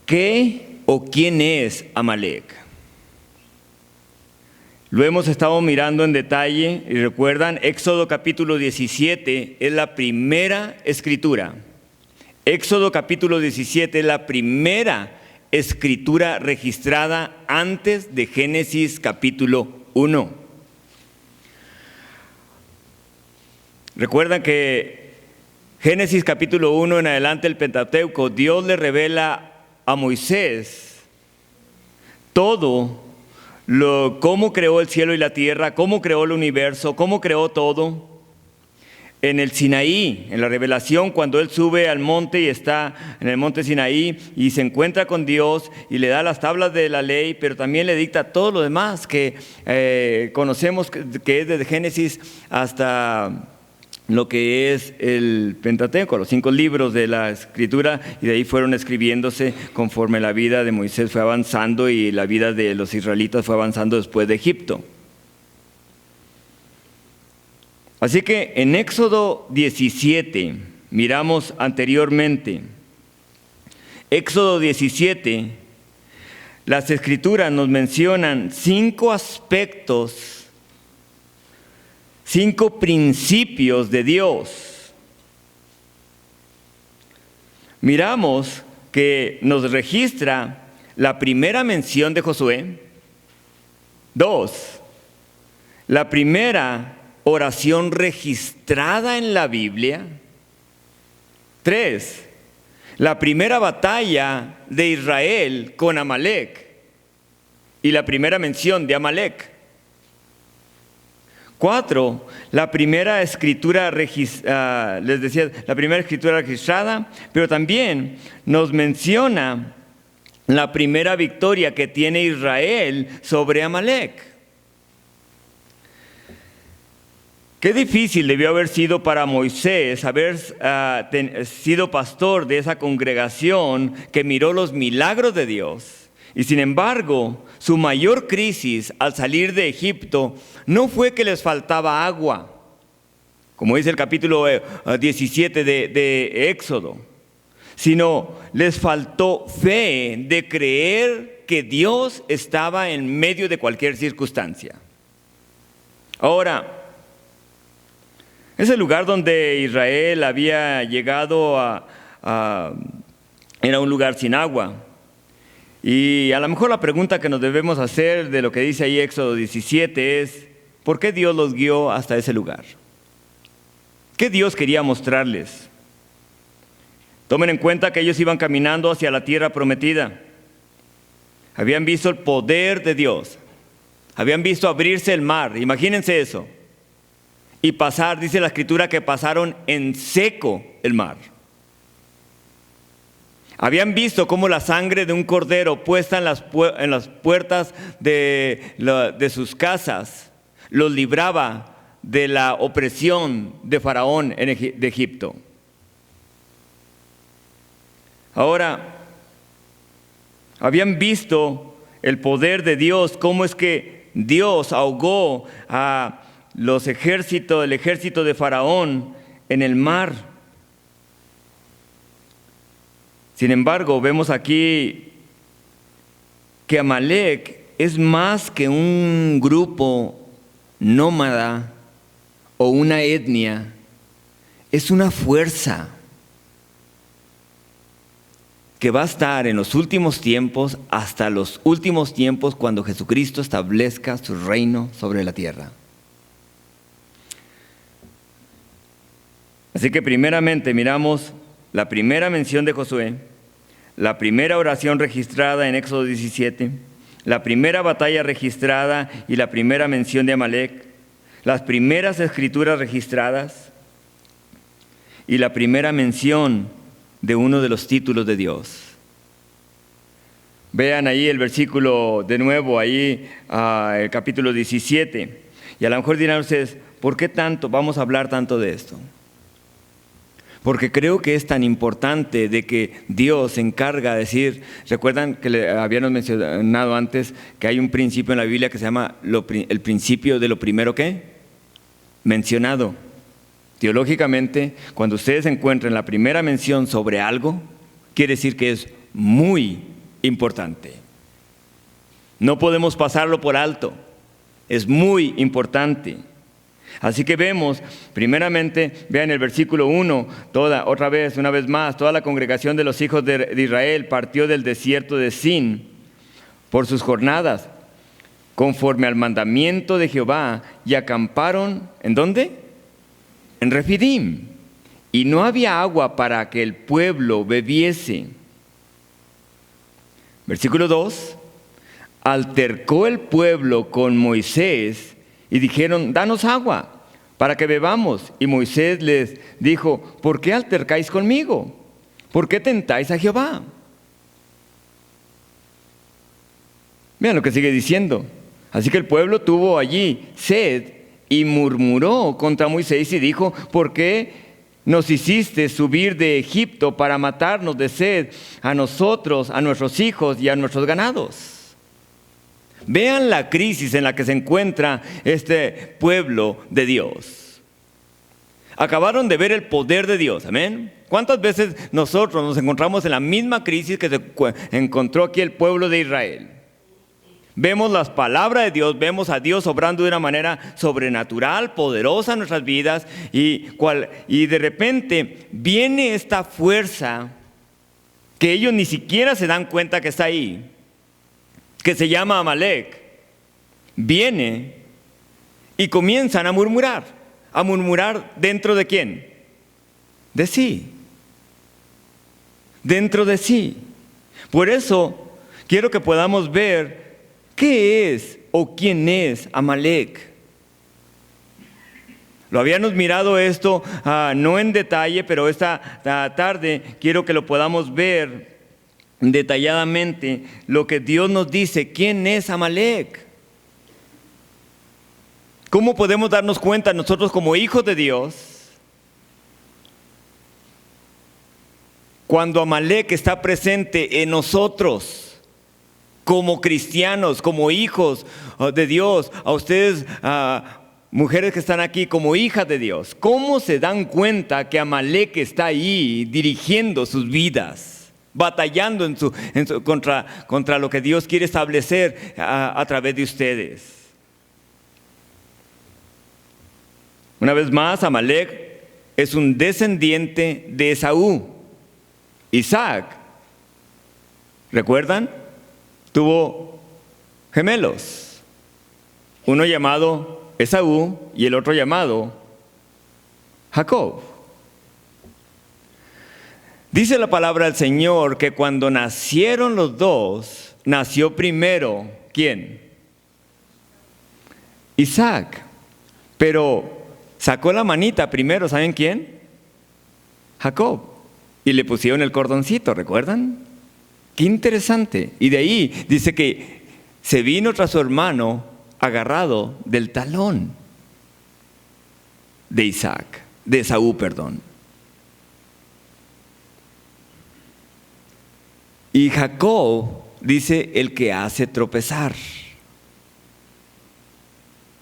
¿Qué o quién es Amalek? Lo hemos estado mirando en detalle y recuerdan, Éxodo capítulo 17 es la primera escritura. Éxodo capítulo 17 es la primera escritura registrada antes de Génesis capítulo 1. Recuerdan que Génesis capítulo 1 en adelante, el Pentateuco, Dios le revela a Moisés todo cómo creó el cielo y la tierra, cómo creó el universo, cómo creó todo. En el Sinaí, en la revelación, cuando él sube al monte y está en el monte Sinaí y se encuentra con Dios y le da las tablas de la ley, pero también le dicta todo lo demás que conocemos, que es desde Génesis hasta lo que es el Pentateuco, los 5 libros de la Escritura, y de ahí fueron escribiéndose conforme la vida de Moisés fue avanzando y la vida de los israelitas fue avanzando después de Egipto. Así que en Éxodo 17, miramos anteriormente, Éxodo 17, las Escrituras nos mencionan 5 aspectos, 5 principios de Dios. Miramos que nos registra la primera mención de Josué. 2, la primera oración registrada en la Biblia. 3, la primera batalla de Israel con Amalek y la primera mención de Amalek. 4, la primera escritura registrada, pero también nos menciona la primera victoria que tiene Israel sobre Amalek. Qué difícil debió haber sido para Moisés haber sido pastor de esa congregación que miró los milagros de Dios. Y sin embargo, su mayor crisis al salir de Egipto no fue que les faltaba agua, como dice el capítulo 17 de Éxodo, sino les faltó fe de creer que Dios estaba en medio de cualquier circunstancia. Ahora, ese lugar donde Israel había llegado era un lugar sin agua. Y a lo mejor la pregunta que nos debemos hacer de lo que dice ahí Éxodo 17 es, ¿por qué Dios los guió hasta ese lugar? ¿Qué Dios quería mostrarles? Tomen en cuenta que ellos iban caminando hacia la tierra prometida. Habían visto el poder de Dios. Habían visto abrirse el mar. Imagínense eso. Y pasar, dice la Escritura, que pasaron en seco el mar. Habían visto cómo la sangre de un cordero puesta en las puertas de sus casas los libraba de la opresión de Faraón de Egipto. Ahora, habían visto el poder de Dios, cómo es que Dios ahogó a el ejército de Faraón en el mar. Sin embargo, vemos aquí que Amalek es más que un grupo nómada o una etnia, es una fuerza que va a estar en los últimos tiempos, hasta los últimos tiempos, cuando Jesucristo establezca su reino sobre la tierra. Así que primeramente miramos la primera mención de Josué, la primera oración registrada en Éxodo 17, la primera batalla registrada y la primera mención de Amalek, las primeras escrituras registradas y la primera mención de uno de los títulos de Dios. Vean ahí el versículo de nuevo, ahí el capítulo 17. Y a lo mejor dirán ustedes, ¿por qué vamos a hablar tanto de esto? Porque creo que es tan importante de que Dios se encarga de decir, recuerdan que le habíamos mencionado antes que hay un principio en la Biblia que se llama el principio de lo primero que mencionado. Teológicamente, cuando ustedes encuentren la primera mención sobre algo, quiere decir que es muy importante. No podemos pasarlo por alto. Es muy importante. Así que vemos, primeramente, vean el versículo 1, una vez más, toda la congregación de los hijos de Israel partió del desierto de Sin por sus jornadas, conforme al mandamiento de Jehová, y acamparon, ¿en dónde? En Refidim. Y no había agua para que el pueblo bebiese. Versículo 2, altercó el pueblo con Moisés y dijeron, danos agua para que bebamos. Y Moisés les dijo, ¿por qué altercáis conmigo? ¿Por qué tentáis a Jehová? Vean lo que sigue diciendo. Así que el pueblo tuvo allí sed y murmuró contra Moisés y dijo, ¿por qué nos hiciste subir de Egipto para matarnos de sed a nosotros, a nuestros hijos y a nuestros ganados? Vean la crisis en la que se encuentra este pueblo de Dios. Acabaron de ver el poder de Dios, amén. ¿Cuántas veces nosotros nos encontramos en la misma crisis que se encontró aquí el pueblo de Israel? Vemos las palabras de Dios, vemos a Dios obrando de una manera sobrenatural, poderosa en nuestras vidas, y de repente viene esta fuerza que ellos ni siquiera se dan cuenta que está ahí, que se llama Amalek. Viene y comienzan a murmurar dentro de ¿quién? De sí. Dentro de sí. Por eso quiero que podamos ver qué es o quién es Amalek. Lo habíamos mirado esto no en detalle, pero esta tarde quiero que lo podamos ver detalladamente, lo que Dios nos dice, quién es Amalek. ¿Cómo podemos darnos cuenta nosotros como hijos de Dios cuando Amalek está presente en nosotros como cristianos, como hijos de Dios? A ustedes, mujeres que están aquí como hijas de Dios, ¿cómo se dan cuenta que Amalek está ahí dirigiendo sus vidas? Batallando contra lo que Dios quiere establecer a través de ustedes. Una vez más, Amalek es un descendiente de Esaú. Isaac, ¿recuerdan? Tuvo gemelos. Uno llamado Esaú y el otro llamado Jacob. Dice la palabra del Señor que cuando nacieron los dos, nació primero, ¿quién? Isaac. Pero sacó la manita primero, ¿saben quién? Jacob. Y le pusieron el cordoncito, ¿recuerdan? Qué interesante. Y de ahí dice que se vino tras su hermano agarrado del talón de Esaú, perdón. Y Jacob dice el que hace tropezar.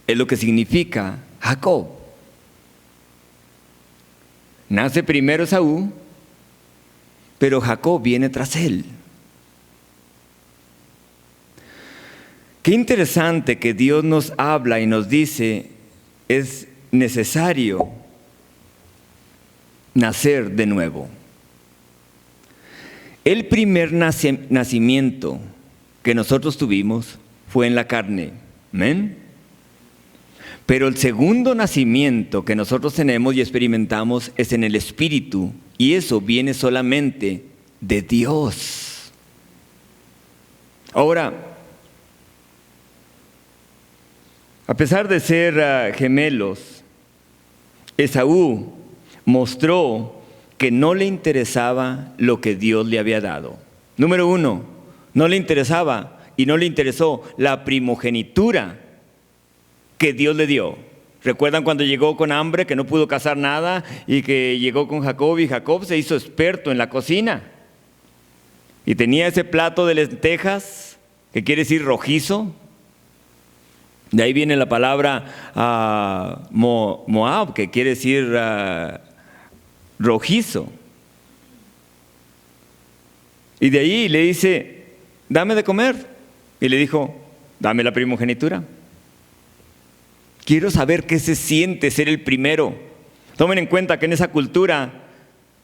Es lo que significa Jacob. Nace primero Esaú, pero Jacob viene tras él. Qué interesante que Dios nos habla y nos dice, es necesario nacer de nuevo. El primer nacimiento que nosotros tuvimos fue en la carne, ¿amén? Pero el segundo nacimiento que nosotros tenemos y experimentamos es en el Espíritu, y eso viene solamente de Dios. Ahora, a pesar de ser gemelos, Esaú mostró que no le interesaba lo que Dios le había dado. Número uno, no le interesaba y no le interesó la primogenitura que Dios le dio. ¿Recuerdan cuando llegó con hambre, que no pudo cazar nada y que llegó con Jacob y Jacob se hizo experto en la cocina? Y tenía ese plato de lentejas, que quiere decir rojizo. De ahí viene la palabra Moab, que quiere decir rojizo. Y de ahí le dice, dame de comer. Y le dijo, dame la primogenitura. Quiero saber qué se siente ser el primero. Tomen en cuenta que en esa cultura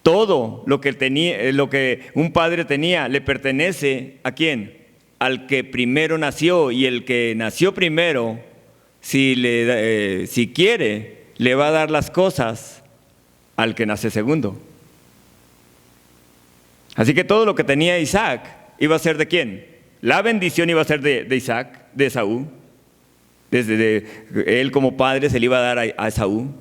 todo lo que un padre tenía le pertenece ¿a quién? Al que primero nació, y el que nació primero, si quiere, le va a dar las cosas al que nace segundo. Así que todo lo que tenía Isaac iba a ser ¿de quién? La bendición iba a ser de Isaac, de Esaú. Desde él como padre se le iba a dar a Esaú.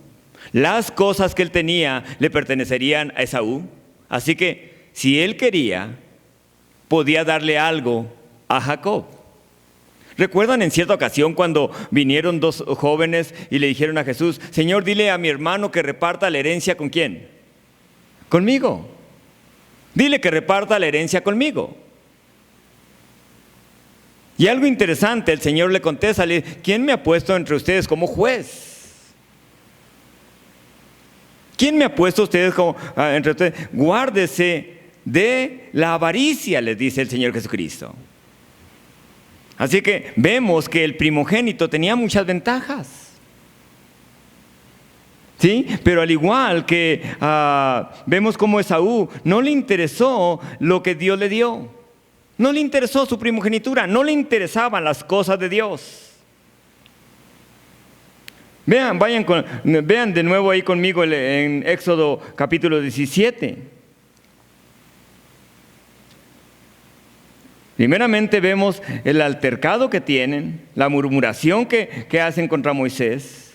Las cosas que él tenía le pertenecerían a Esaú. Así que si él quería, podía darle algo a Jacob. ¿Recuerdan en cierta ocasión cuando vinieron dos jóvenes y le dijeron a Jesús, Señor, dile a mi hermano que reparta la herencia ¿con quién? Conmigo. Dile que reparta la herencia conmigo. Y algo interesante, el Señor le contesta, ¿quién me ha puesto entre ustedes como juez? ¿Quién me ha puesto entre ustedes? Guárdese de la avaricia, les dice el Señor Jesucristo. Así que vemos que el primogénito tenía muchas ventajas. ¿Sí? Pero al igual que vemos como Esaú no le interesó lo que Dios le dio. No le interesó su primogenitura, no le interesaban las cosas de Dios. Vean de nuevo ahí conmigo en Éxodo capítulo 17. Primeramente vemos el altercado que tienen, la murmuración que hacen contra Moisés.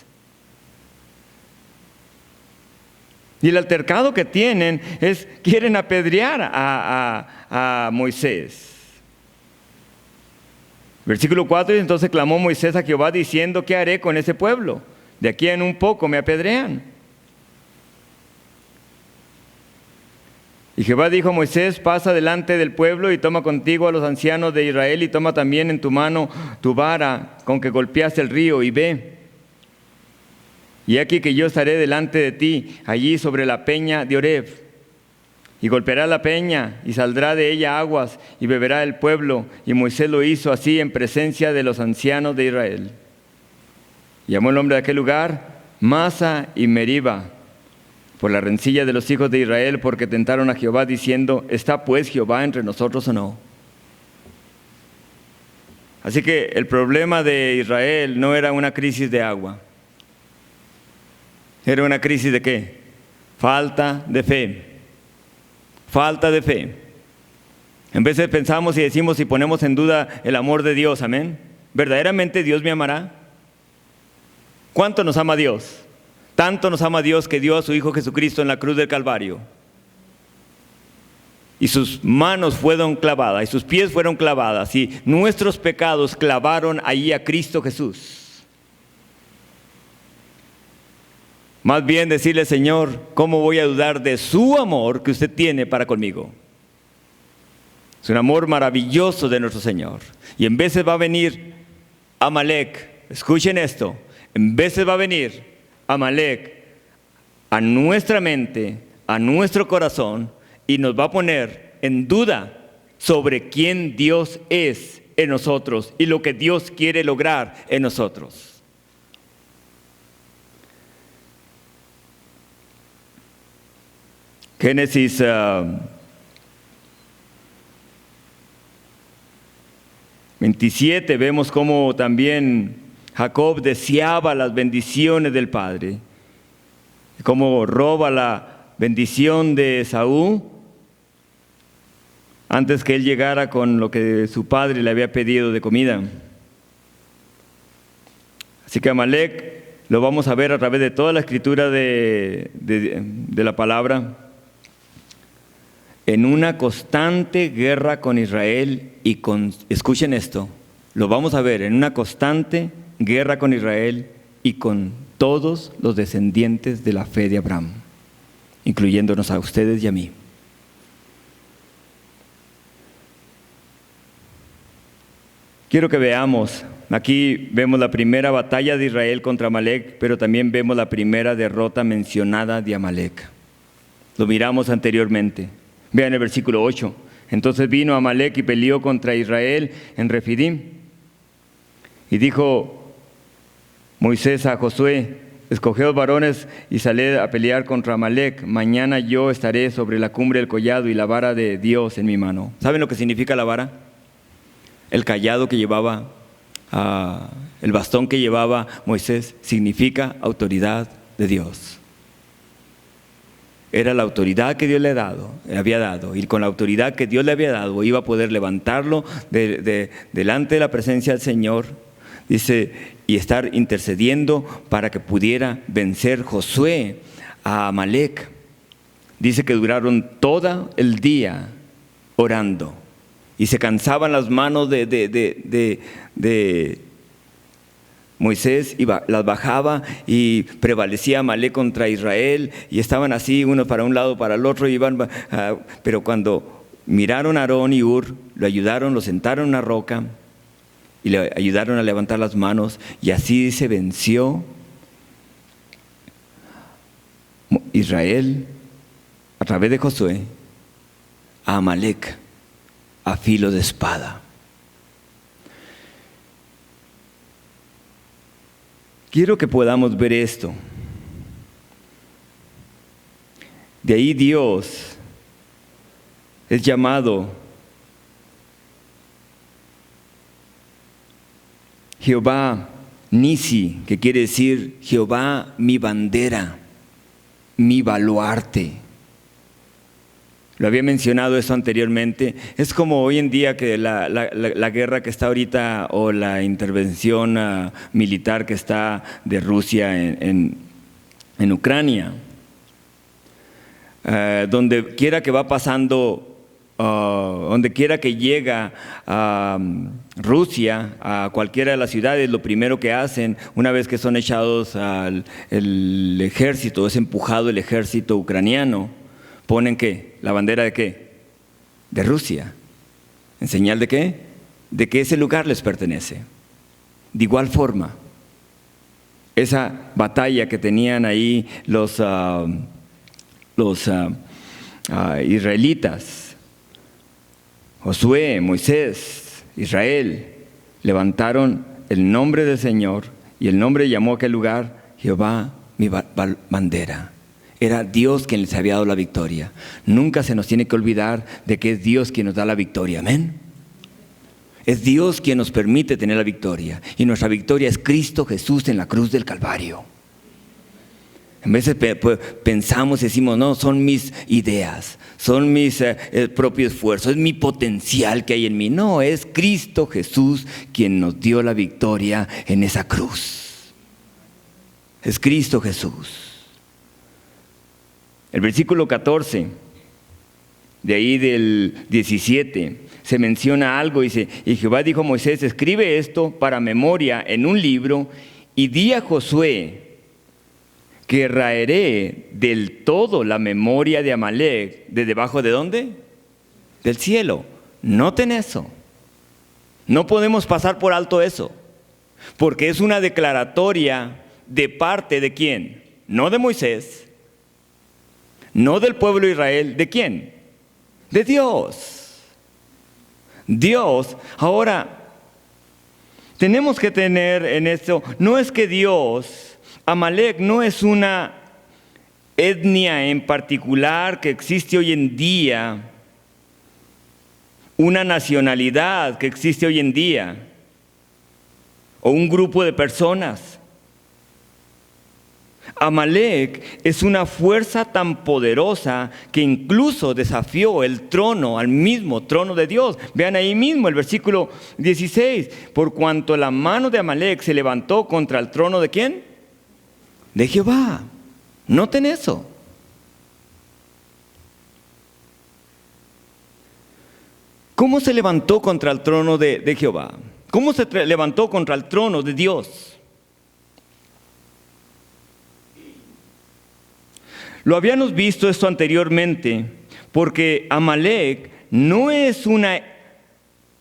Y el altercado que tienen es, quieren apedrear a Moisés. Versículo 4, entonces clamó Moisés a Jehová diciendo, ¿qué haré con ese pueblo? De aquí en un poco me apedrean. Y Jehová dijo a Moisés, pasa delante del pueblo y toma contigo a los ancianos de Israel y toma también en tu mano tu vara con que golpeaste el río y ve. Y aquí que yo estaré delante de ti, allí sobre la peña de Oreb. Y golpeará la peña y saldrá de ella aguas y beberá el pueblo. Y Moisés lo hizo así en presencia de los ancianos de Israel. Y llamó el nombre de aquel lugar Masa y Meriba, por la rencilla de los hijos de Israel, porque tentaron a Jehová diciendo, ¿está pues Jehová entre nosotros o no? Así que el problema de Israel no era una crisis de agua. Era una crisis ¿de qué? Falta de fe. Falta de fe. En veces pensamos y decimos y ponemos en duda el amor de Dios, amén. ¿Verdaderamente Dios me amará? ¿Cuánto nos ama Dios? Tanto nos ama Dios que dio a su Hijo Jesucristo en la cruz del Calvario. Y sus manos fueron clavadas, y sus pies fueron clavadas, y nuestros pecados clavaron allí a Cristo Jesús. Más bien decirle, Señor, ¿cómo voy a dudar de su amor que usted tiene para conmigo? Es un amor maravilloso de nuestro Señor. Y en veces va a venir Amalek, escuchen esto, en veces va a venir Amalek a nuestra mente, a nuestro corazón, y nos va a poner en duda sobre quién Dios es en nosotros y lo que Dios quiere lograr en nosotros. Génesis 27 vemos cómo también Jacob deseaba las bendiciones del padre, cómo roba la bendición de Esaú antes que él llegara con lo que su padre le había pedido de comida. Así que Amalek lo vamos a ver a través de toda la escritura de la palabra, en una constante guerra con Israel y escuchen esto, lo vamos a ver en una constante guerra con Israel y con todos los descendientes de la fe de Abraham, incluyéndonos a ustedes y a mí. Quiero que veamos, aquí vemos la primera batalla de Israel contra Amalek, pero también vemos la primera derrota mencionada de Amalek. Lo miramos anteriormente. Vean el versículo 8. Entonces vino Amalec y peleó contra Israel en Refidim. Y dijo Moisés a Josué: escogeos varones y saled a pelear contra Amalec. Mañana yo estaré sobre la cumbre del collado y la vara de Dios en mi mano. ¿Saben lo que significa la vara? El cayado que llevaba, el bastón que llevaba Moisés, significa autoridad de Dios. Era la autoridad que Dios le había dado, y con la autoridad que Dios le había dado iba a poder levantarlo delante de la presencia del Señor, dice, y estar intercediendo para que pudiera vencer Josué a Amalec. Dice que duraron todo el día orando y se cansaban las manos de Moisés, las bajaba y prevalecía Amalec contra Israel, y estaban así, uno para un lado, para el otro, pero cuando miraron a Aarón y Hur, lo ayudaron, lo sentaron en una roca y le ayudaron a levantar las manos, y así se venció Israel a través de Josué a Amalec a filo de espada. Quiero que podamos ver esto. De ahí Dios es llamado Jehová Nisi, que quiere decir Jehová mi bandera, mi baluarte. Lo había mencionado eso anteriormente. Es como hoy en día que la guerra que está ahorita, o la intervención militar que está de Rusia en Ucrania. Donde quiera que va pasando, donde quiera que llega a Rusia, a cualquiera de las ciudades, lo primero que hacen, una vez que son echados el ejército, es empujado el ejército ucraniano, ponen ¿qué? ¿La bandera de qué? De Rusia. ¿En señal de qué? De que ese lugar les pertenece. De igual forma, esa batalla que tenían ahí los israelitas, Josué, Moisés, Israel, levantaron el nombre del Señor, y el nombre llamó a aquel lugar Jehová mi bandera. Era Dios quien les había dado la victoria. Nunca se nos tiene que olvidar de que es Dios quien nos da la victoria. Amén. Es Dios quien nos permite tener la victoria. Y nuestra victoria es Cristo Jesús en la cruz del Calvario. En veces pensamos y decimos, no, son mis ideas, son mis propios esfuerzos, es mi potencial que hay en mí. No, es Cristo Jesús quien nos dio la victoria en esa cruz. Es Cristo Jesús. El versículo 14, de ahí del 17, se menciona algo, dice, y Jehová dijo a Moisés: escribe esto para memoria en un libro, y di a Josué que raeré del todo la memoria de Amalec, ¿de debajo de dónde? Del cielo. Noten eso. No podemos pasar por alto eso, porque es una declaratoria de parte de ¿quién? No de Moisés, no del pueblo de Israel. ¿De quién? De Dios. Dios. Ahora, tenemos que tener en esto, no es que Dios, Amalec no es una etnia en particular que existe hoy en día, una nacionalidad que existe hoy en día, o un grupo de personas. Amalec es una fuerza tan poderosa que incluso desafió el trono, al mismo trono de Dios. Vean ahí mismo el versículo 16. Por cuanto la mano de Amalec se levantó contra el trono ¿de quién? De Jehová. Noten eso. ¿Cómo se levantó contra el trono de Jehová? ¿Cómo se levantó contra el trono de Dios? Lo habíamos visto esto anteriormente, porque Amalec no es un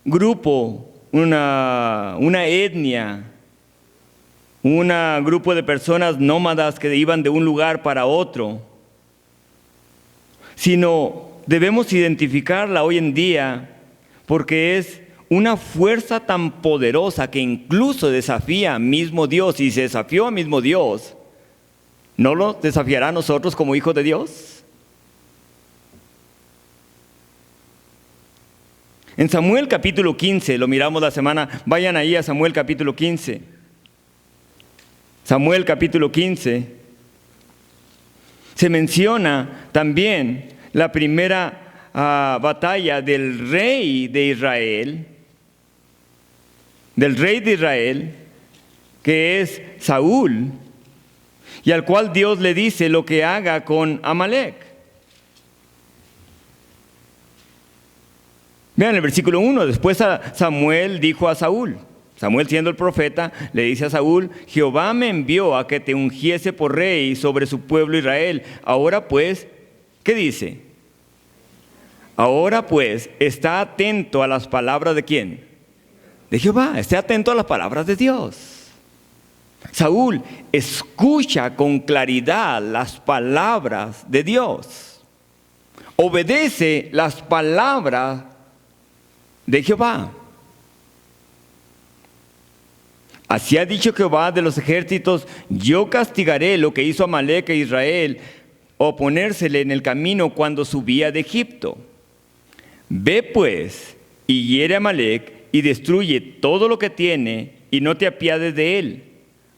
grupo, una etnia, un grupo de personas nómadas que iban de un lugar para otro, sino debemos identificarla hoy en día porque es una fuerza tan poderosa que incluso desafía a mismo Dios. Y si desafió a mismo Dios, ¿no lo desafiará a nosotros como hijos de Dios? En Samuel capítulo 15, lo miramos la semana, vayan ahí a Samuel capítulo 15. Samuel capítulo 15, se menciona también la primera batalla del rey de Israel, que es Saúl, y al cual Dios le dice lo que haga con Amalek. Vean el versículo 1, después Samuel dijo a Saúl, Samuel siendo el profeta, le dice a Saúl: Jehová me envió a que te ungiese por rey sobre su pueblo Israel. Ahora pues, ¿qué dice? Ahora pues, está atento a las palabras ¿de quién? De Jehová, esté atento a las palabras de Dios. Saúl escucha con claridad las palabras de Dios. Obedece las palabras de Jehová. Así ha dicho Jehová de los ejércitos: yo castigaré lo que hizo Amalek e Israel, oponérsele en el camino cuando subía de Egipto. Ve pues y hiere a Amalek y destruye todo lo que tiene, y no te apiades de él.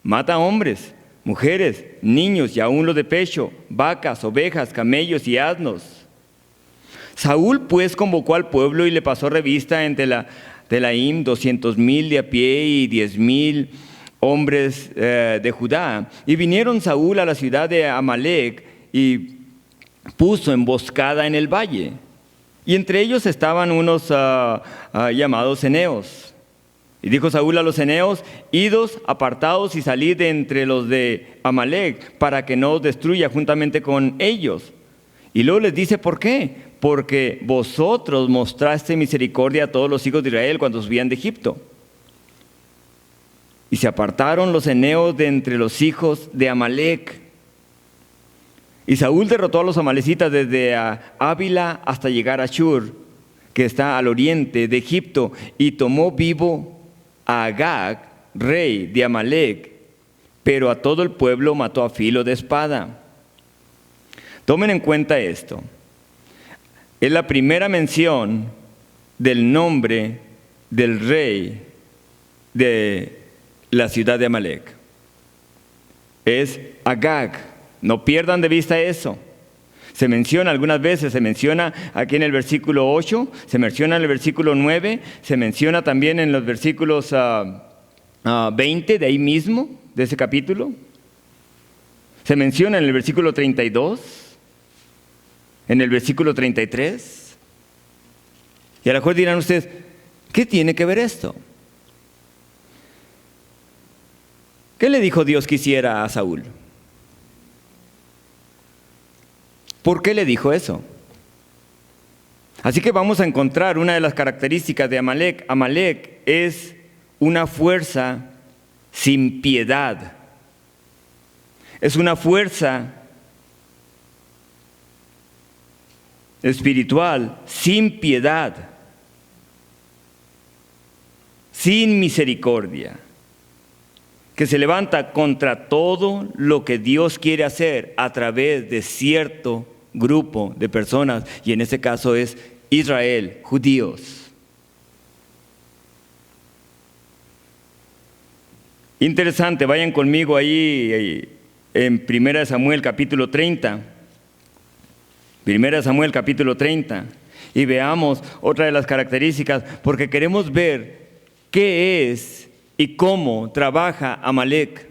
Mata hombres, mujeres, niños y aún los de pecho, vacas, ovejas, camellos y asnos. Saúl pues convocó al pueblo y le pasó revista entre Telaim 200,000 de a pie y 10,000 hombres de Judá. Y vinieron Saúl a la ciudad de Amalek y puso emboscada en el valle. Y entre ellos estaban unos llamados eneos. Y dijo Saúl a los eneos: idos, apartaos y salid de entre los de Amalek, para que no os destruya juntamente con ellos. Y luego les dice: ¿por qué? Porque vosotros mostraste misericordia a todos los hijos de Israel cuando subían de Egipto. Y se apartaron los eneos de entre los hijos de Amalek. Y Saúl derrotó a los amalecitas desde Ávila hasta llegar a Shur, que está al oriente de Egipto, y tomó vivo a Agag, rey de Amalek, pero a todo el pueblo mató a filo de espada. Tomen en cuenta esto. Es la primera mención del nombre del rey de la ciudad de Amalek. Es Agag. No pierdan de vista eso. Se menciona algunas veces, se menciona aquí en el versículo 8, se menciona en el versículo 9, se menciona también en los versículos 20 de ahí mismo, de ese capítulo. Se menciona en el versículo 32, en el versículo 33. Y a lo mejor dirán ustedes: ¿qué tiene que ver esto? ¿Qué le dijo Dios que hiciera a Saúl? ¿Por qué le dijo eso? Así que vamos a encontrar una de las características de Amalek. Amalek es una fuerza sin piedad. Es una fuerza espiritual sin piedad, sin misericordia, que se levanta contra todo lo que Dios quiere hacer a través de cierto grupo de personas, y en este caso es Israel, judíos. Interesante, vayan conmigo ahí en 1 Samuel capítulo 30. 1 Samuel capítulo 30. Y veamos otra de las características, porque queremos ver qué es y cómo trabaja Amalek.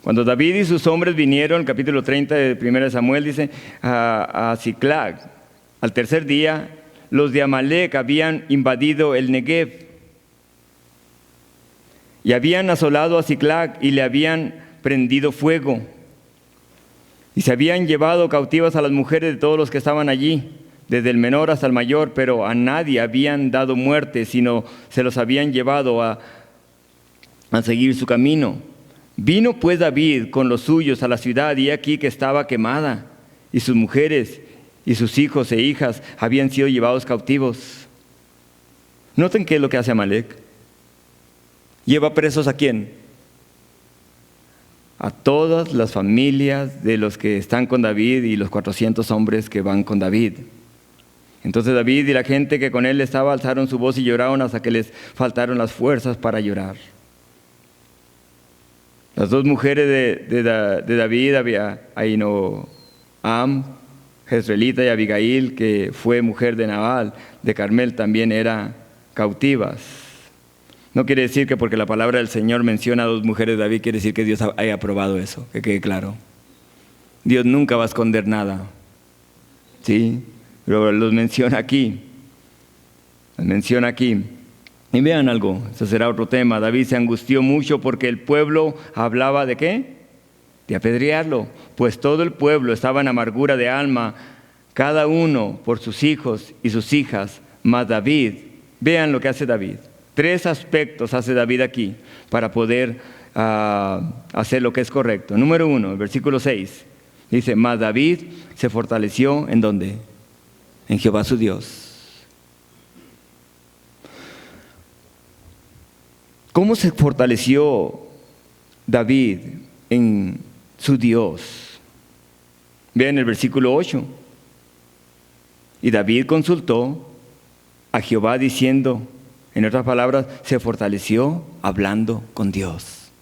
Cuando David y sus hombres vinieron, capítulo 30 de 1 Samuel, dice, a Ziklag, al tercer día, los de Amalek habían invadido el Negev y habían asolado a Ziklag y le habían prendido fuego. Y se habían llevado cautivas a las mujeres de todos los que estaban allí, desde el menor hasta el mayor, pero a nadie habían dado muerte, sino se los habían llevado a seguir su camino. Vino pues David con los suyos a la ciudad, y aquí que estaba quemada, y sus mujeres y sus hijos e hijas habían sido llevados cautivos. Noten qué es lo que hace Amalek. ¿Lleva presos a quién? A todas las familias de los que están con David y los 400 hombres que van con David. Entonces David y la gente que con él estaba alzaron su voz y lloraron hasta que les faltaron las fuerzas para llorar. Las dos mujeres de David, Ahinoam, Jezreelita, y Abigail, que fue mujer de Nabal, de Carmel, también eran cautivas. No quiere decir que porque la palabra del Señor menciona a dos mujeres de David, quiere decir que Dios haya aprobado eso, que quede claro. Dios nunca va a esconder nada. ¿Sí? Pero los menciona aquí. Los menciona aquí. Y vean algo, eso será otro tema. David se angustió mucho porque el pueblo hablaba ¿de qué? De apedrearlo. Pues todo el pueblo estaba en amargura de alma, cada uno por sus hijos y sus hijas, mas David, vean lo que hace David. 3 aspectos hace David aquí para poder hacer lo que es correcto. Número 1, el versículo 6, dice, mas David se fortaleció ¿en dónde? En Jehová su Dios. ¿Cómo se fortaleció David en su Dios? Vean el versículo 8. Y David consultó a Jehová diciendo, en otras palabras, se fortaleció hablando con Dios.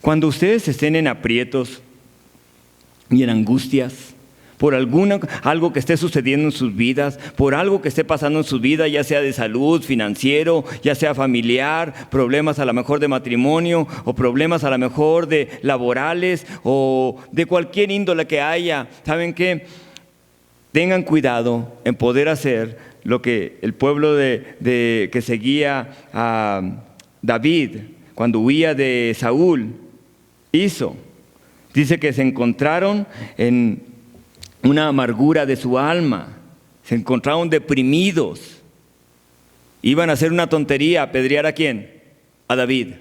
Cuando ustedes estén en aprietos y en angustias, por algo que esté sucediendo en sus vidas, por algo que esté pasando en sus vidas, ya sea de salud, financiero, ya sea familiar, problemas a lo mejor de matrimonio, o problemas a lo mejor de laborales, o de cualquier índole que haya, ¿saben qué? Tengan cuidado en poder hacer lo que el pueblo que seguía a David cuando huía de Saúl hizo. Dice que se encontraron en una amargura de su alma, se encontraron deprimidos, iban a hacer una tontería, apedrear ¿a quién? A David.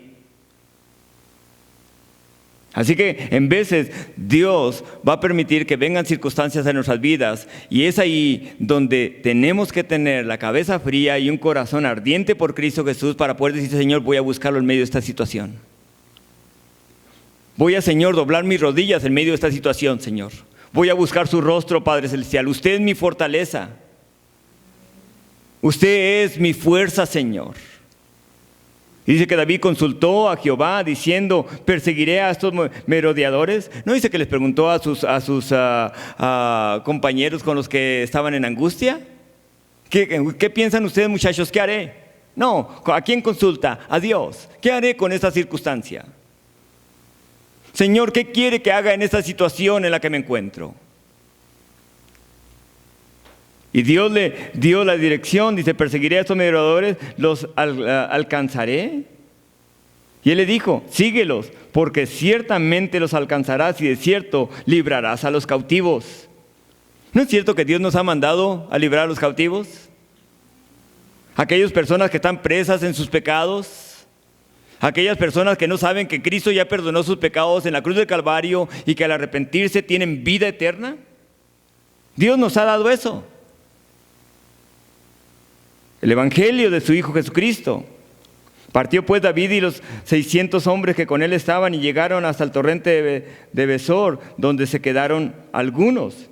Así que en veces Dios va a permitir que vengan circunstancias en nuestras vidas, y es ahí donde tenemos que tener la cabeza fría y un corazón ardiente por Cristo Jesús para poder decir, Señor, voy a buscarlo en medio de esta situación. Voy a, Señor, doblar mis rodillas en medio de esta situación, Señor. Voy a buscar su rostro, Padre Celestial. Usted es mi fortaleza. Usted es mi fuerza, Señor. Y dice que David consultó a Jehová diciendo, ¿perseguiré a estos merodeadores? ¿No dice que les preguntó a sus compañeros con los que estaban en angustia? ¿Qué piensan ustedes, muchachos? ¿Qué haré? No, ¿a quién consulta? A Dios. ¿Qué haré con esta circunstancia? Señor, ¿qué quiere que haga en esta situación en la que me encuentro? Y Dios le dio la dirección, dice, perseguiré a estos merodeadores, los alcanzaré. Y él le dijo, síguelos, porque ciertamente los alcanzarás y de cierto librarás a los cautivos. ¿No es cierto que Dios nos ha mandado a librar a los cautivos? Aquellas personas que están presas en sus pecados. Aquellas personas que no saben que Cristo ya perdonó sus pecados en la cruz del Calvario y que al arrepentirse tienen vida eterna. Dios nos ha dado eso. El evangelio de su Hijo Jesucristo. Partió pues David y los 600 hombres que con él estaban y llegaron hasta el torrente de Besor, donde se quedaron algunos.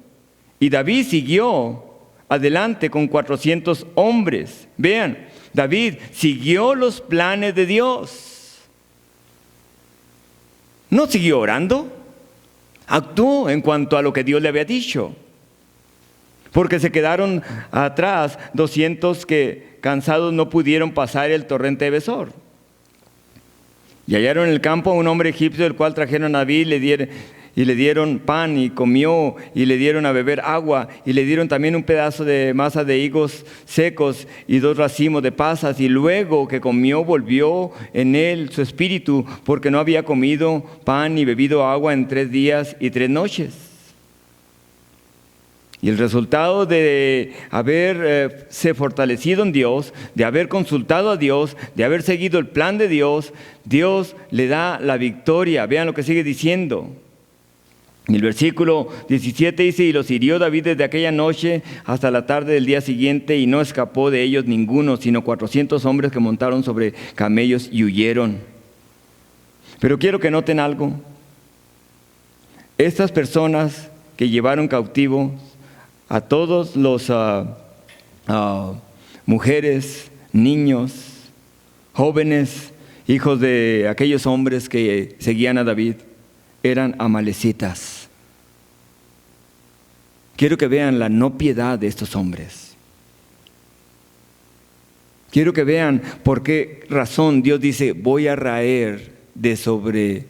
Y David siguió adelante con 400 hombres. Vean, David siguió los planes de Dios. No siguió orando, actuó en cuanto a lo que Dios le había dicho. Porque se quedaron atrás 200 que cansados no pudieron pasar el torrente de Besor. Y hallaron en el campo a un hombre egipcio, el cual trajeron a David y le dieron pan y comió, y le dieron a beber agua, y le dieron también un pedazo de masa de higos secos y 2 racimos de pasas. Y luego que comió, volvió en él su espíritu, porque no había comido pan ni bebido agua en 3 días y 3 noches. Y el resultado de haberse fortalecido en Dios, de haber consultado a Dios, de haber seguido el plan de Dios, Dios le da la victoria. Vean lo que sigue diciendo. En el versículo 17 dice: y los hirió David desde aquella noche hasta la tarde del día siguiente, y no escapó de ellos ninguno, sino 400 hombres que montaron sobre camellos y huyeron. Pero quiero que noten algo. Estas personas que llevaron cautivos a todos los mujeres, niños, jóvenes, hijos de aquellos hombres que seguían a David, eran amalecitas. Quiero que vean la no piedad de estos hombres. Quiero que vean por qué razón Dios dice: voy a raer de sobre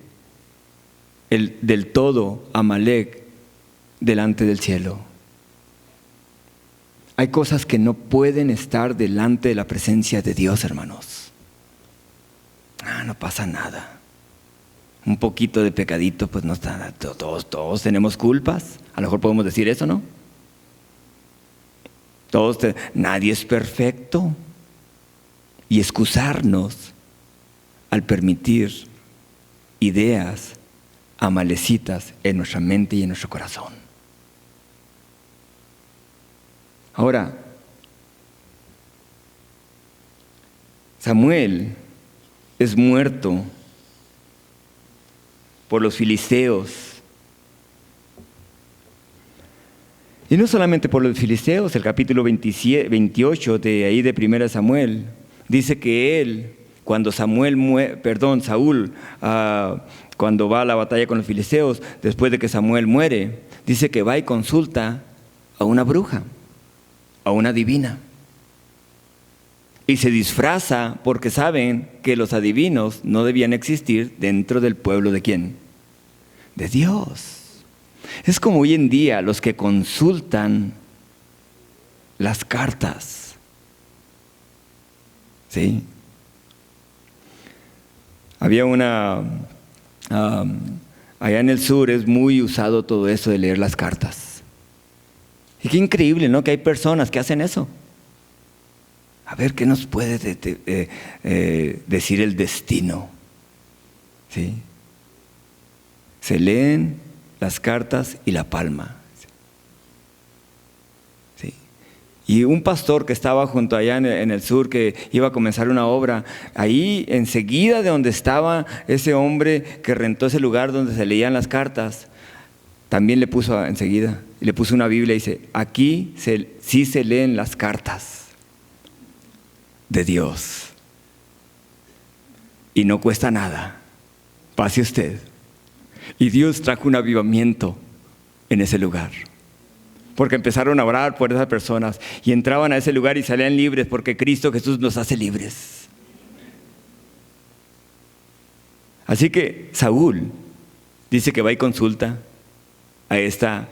del todo Amalec delante del cielo. Hay cosas que no pueden estar delante de la presencia de Dios, hermanos. No pasa nada. Un poquito de pecadito, pues no está. Todos tenemos culpas. A lo mejor podemos decir eso, ¿no? Nadie es perfecto. Y excusarnos al permitir ideas amalecitas en nuestra mente y en nuestro corazón. Ahora, Samuel es muerto por los filisteos. Y no solamente por los filisteos. El capítulo 28 de ahí de 1 Samuel dice que cuando Saúl, cuando va a la batalla con los filisteos, después de que Samuel muere, dice que va y consulta a una bruja, a una adivina. Y se disfraza porque saben que los adivinos no debían existir dentro del pueblo ¿de quién? De Dios. Es como hoy en día los que consultan las cartas. ¿Sí? Había allá en el sur es muy usado todo eso de leer las cartas. Y qué increíble, ¿no? Que hay personas que hacen eso. A ver, ¿qué nos puede decir el destino? ¿Sí? Se leen las cartas y la palma. ¿Sí? Y un pastor que estaba junto allá en el sur, que iba a comenzar una obra, ahí enseguida de donde estaba ese hombre que rentó ese lugar donde se leían las cartas, también le puso enseguida, le puso una Biblia y dice: aquí sí se leen las cartas de Dios. Y no cuesta nada. Pase usted. Y Dios trajo un avivamiento en ese lugar. Porque empezaron a orar por esas personas y entraban a ese lugar y salían libres, porque Cristo Jesús nos hace libres. Así que Saúl dice que va y consulta a esta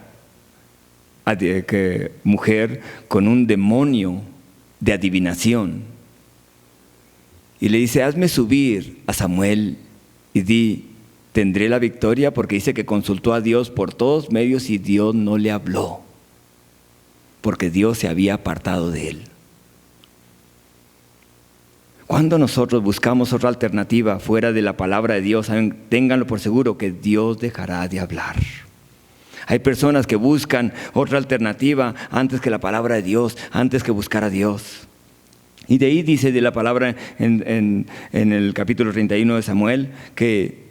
mujer con un demonio de adivinación. Y le dice: hazme subir a Samuel y di: ¿tendré la victoria? Porque dice que consultó a Dios por todos medios y Dios no le habló, porque Dios se había apartado de él. Cuando nosotros buscamos otra alternativa fuera de la palabra de Dios, ténganlo por seguro que Dios dejará de hablar. Hay personas que buscan otra alternativa antes que la palabra de Dios, antes que buscar a Dios. Y de ahí dice de la palabra en el capítulo 31 de Samuel que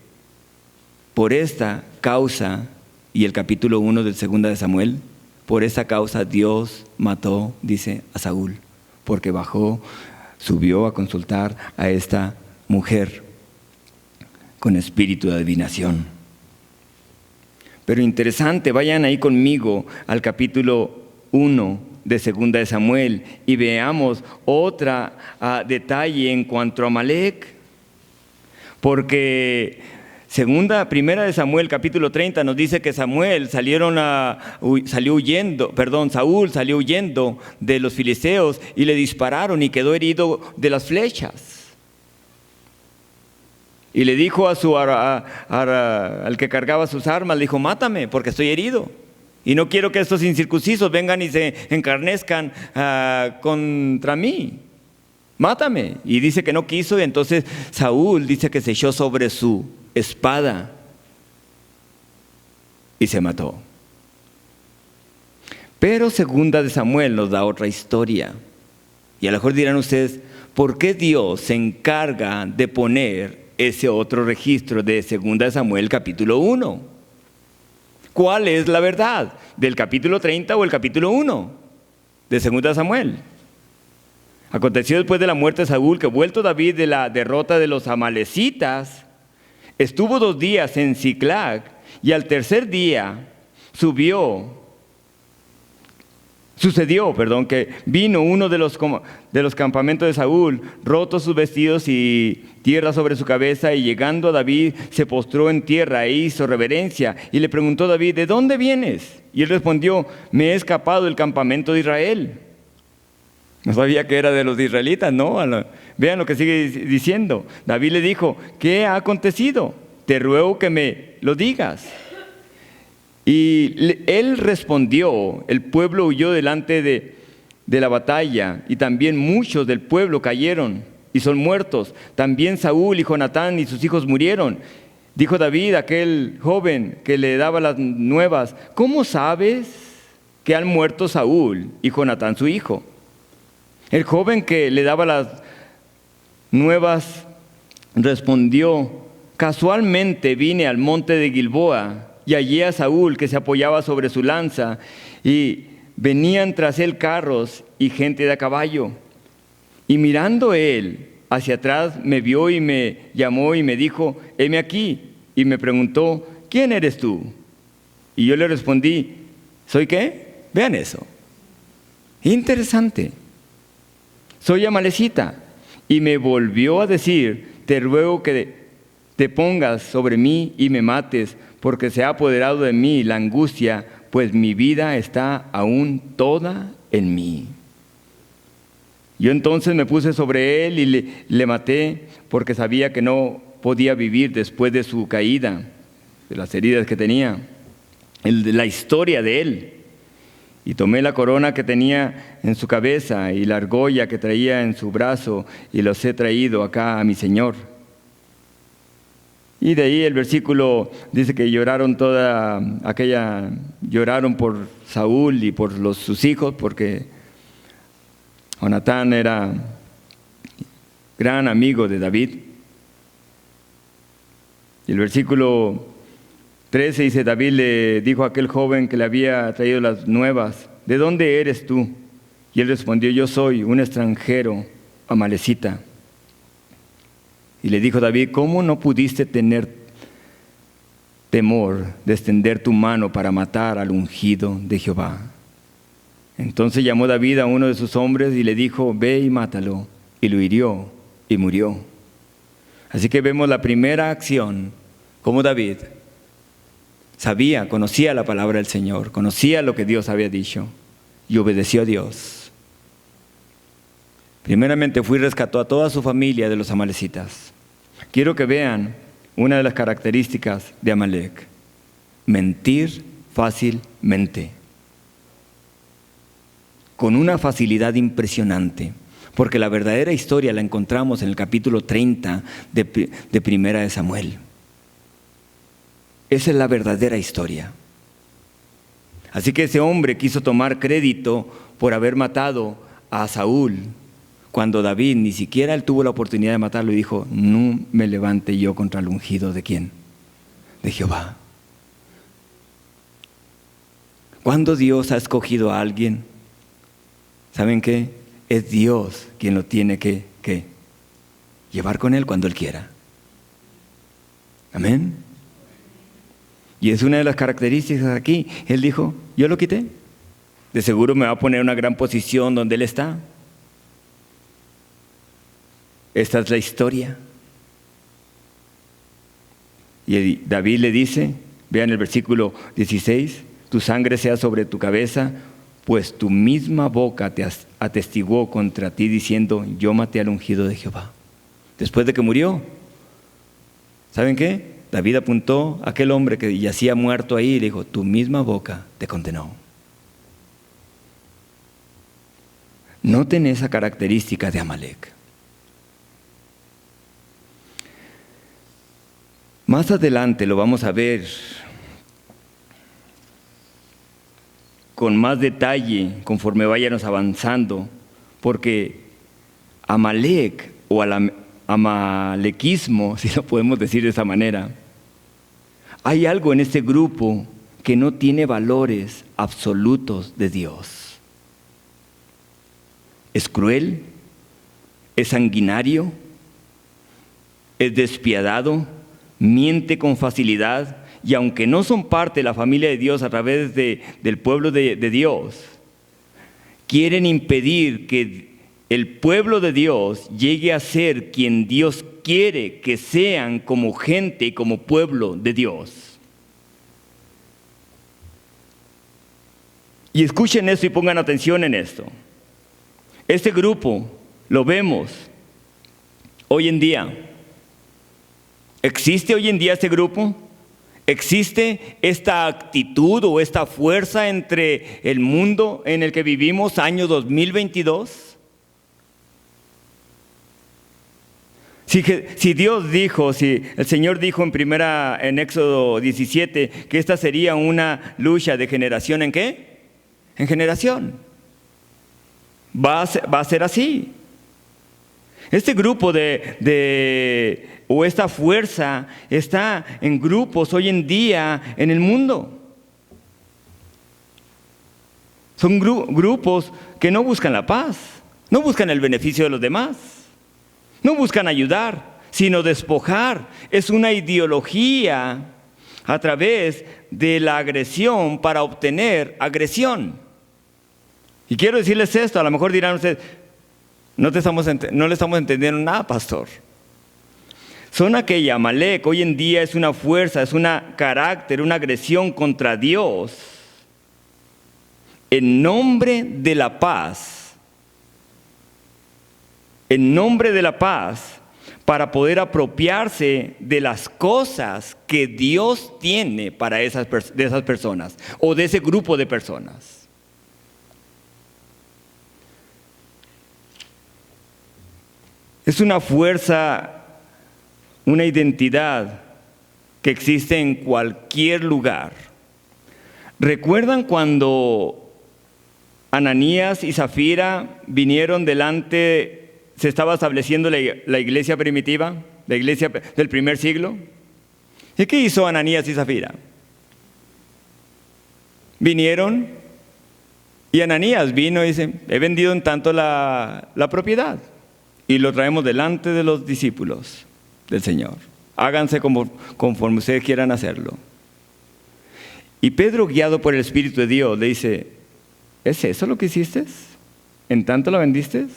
por esta causa, y el capítulo 1 del 2 de Samuel, por esta causa Dios mató, dice, a Saúl, porque subió a consultar a esta mujer con espíritu de adivinación. Pero interesante, vayan ahí conmigo al capítulo 1 de 2 de Samuel y veamos otro detalle en cuanto a Amalec, porque Primera de Samuel, capítulo 30, nos dice que Saúl salió huyendo de los filisteos y le dispararon y quedó herido de las flechas. Y le dijo al que cargaba sus armas, le dijo: mátame porque estoy herido. Y no quiero que estos incircuncisos vengan y se encarnezcan contra mí. Mátame. Y dice que no quiso, y entonces Saúl dice que se echó sobre su espada y se mató. Pero segunda de Samuel nos da otra historia. Y a lo mejor dirán ustedes, ¿por qué Dios se encarga de poner ese otro registro de segunda de Samuel capítulo 1? ¿Cuál es la verdad? ¿Del capítulo 30 o el capítulo 1 de segunda de Samuel? Aconteció después de la muerte de Saúl que, vuelto David de la derrota de los amalecitas, estuvo 2 días en Siclag, y al tercer día sucedió, que vino uno de los campamentos de Saúl, rotos sus vestidos y tierra sobre su cabeza, y llegando a David se postró en tierra e hizo reverencia, y le preguntó David: ¿de dónde vienes? Y él respondió: me he escapado del campamento de Israel. No sabía que era de los israelitas, ¿no? Vean lo que sigue diciendo. David le dijo: ¿qué ha acontecido? Te ruego que me lo digas. Y él respondió: el pueblo huyó delante de la batalla, y también muchos del pueblo cayeron y son muertos. También Saúl y Jonatán y sus hijos murieron. Dijo David a aquel joven que le daba las nuevas: ¿cómo sabes que han muerto Saúl y Jonatán su hijo? El joven que le daba las nuevas respondió: casualmente vine al monte de Gilboa y hallé a Saúl que se apoyaba sobre su lanza, y venían tras él carros y gente de a caballo. Y mirando él hacia atrás, me vio y me llamó y me dijo: heme aquí. Y me preguntó: ¿quién eres tú? Y yo le respondí: ¿soy qué? Vean eso. Interesante. Soy amalecita. Y me volvió a decir: te ruego que te pongas sobre mí y me mates, porque se ha apoderado de mí la angustia, pues mi vida está aún toda en mí. Yo entonces me puse sobre él y le maté, porque sabía que no podía vivir después de su caída, de las heridas que tenía, la historia de él. Y tomé la corona que tenía en su cabeza y la argolla que traía en su brazo, y los he traído acá a mi señor. Y de ahí el versículo dice que lloraron lloraron por Saúl y por sus hijos, porque Jonatán era gran amigo de David. Y el versículo 13 dice: David le dijo a aquel joven que le había traído las nuevas: ¿de dónde eres tú? Y él respondió: yo soy un extranjero amalecita. Y le dijo David: ¿cómo no pudiste tener temor de extender tu mano para matar al ungido de Jehová? Entonces llamó David a uno de sus hombres y le dijo: ve y mátalo. Y lo hirió y murió. Así que vemos la primera acción, como David conocía la palabra del Señor, conocía lo que Dios había dicho y obedeció a Dios. Primeramente fue y rescató a toda su familia de los amalecitas. Quiero que vean una de las características de Amalec: mentir fácilmente, con una facilidad impresionante, porque la verdadera historia la encontramos en el capítulo 30 de Primera de Samuel. Esa es la verdadera historia. Así que ese hombre quiso tomar crédito por haber matado a Saúl, cuando David ni siquiera él tuvo la oportunidad de matarlo, y dijo: no me levante yo contra el ungido de ¿quién? De Jehová. Cuando Dios ha escogido a alguien, ¿saben qué? Es Dios quien lo tiene que llevar con él cuando él quiera. Amén. Y es una de las características aquí. Él dijo: yo lo quité. De seguro me va a poner en una gran posición donde él está. Esta es la historia. Y David le dice, vean el versículo 16: tu sangre sea sobre tu cabeza, pues tu misma boca te atestiguó contra ti diciendo: yo maté al ungido de Jehová. Después de que murió, ¿saben qué? David apuntó a aquel hombre que yacía muerto ahí y le dijo, tu misma boca te condenó. Noten esa característica de Amalec. Más adelante lo vamos a ver con más detalle conforme vayamos avanzando, porque Amalec o amalequismo, si lo podemos decir de esa manera, hay algo en este grupo que no tiene valores absolutos de Dios. Es cruel, es sanguinario, es despiadado, miente con facilidad, y aunque no son parte de la familia de Dios a través del pueblo de Dios, quieren impedir que el pueblo de Dios llegue a ser quien Dios quiere que sean como gente y como pueblo de Dios. Y escuchen esto y pongan atención en esto. Este grupo lo vemos hoy en día. ¿Existe hoy en día este grupo? ¿Existe esta actitud o esta fuerza entre el mundo en el que vivimos, año 2022? Si Dios dijo, si el Señor dijo en Éxodo 17, que esta sería una lucha de generación ¿en qué? En generación. Va a ser así. Este grupo o esta fuerza está en grupos hoy en día en el mundo. Son grupos que no buscan la paz, no buscan el beneficio de los demás, no buscan ayudar, sino despojar. Es una ideología a través de la agresión para obtener agresión. Y quiero decirles esto, a lo mejor dirán ustedes, no le estamos entendiendo nada, pastor. Son aquella, Amalec, hoy en día es una fuerza, es un carácter, una agresión contra Dios en nombre de la paz. En nombre de la paz, para poder apropiarse de las cosas que Dios tiene para de esas personas o de ese grupo de personas. Es una fuerza, una identidad que existe en cualquier lugar. ¿Recuerdan cuando Ananías y Zafira vinieron delante, se estaba estableciendo la iglesia primitiva, la iglesia del primer siglo? ¿Y qué hizo Ananías y Zafira? Vinieron y Ananías vino y dice, he vendido en tanto la propiedad. Y lo traemos delante de los discípulos del Señor. Háganse conforme ustedes quieran hacerlo. Y Pedro, guiado por el Espíritu de Dios, le dice, ¿es eso lo que hiciste? ¿En tanto la vendiste?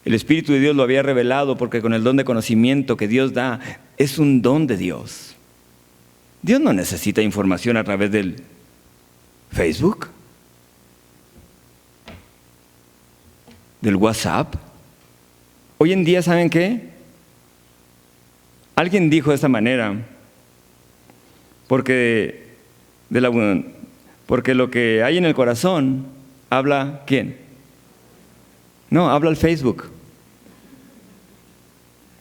El Espíritu de Dios lo había revelado porque con el don de conocimiento que Dios da, es un don de Dios. Dios no necesita información a través del Facebook, del WhatsApp. Hoy en día, ¿saben qué? Alguien dijo de esta manera, porque lo que hay en el corazón, habla ¿quién? No, habla el Facebook.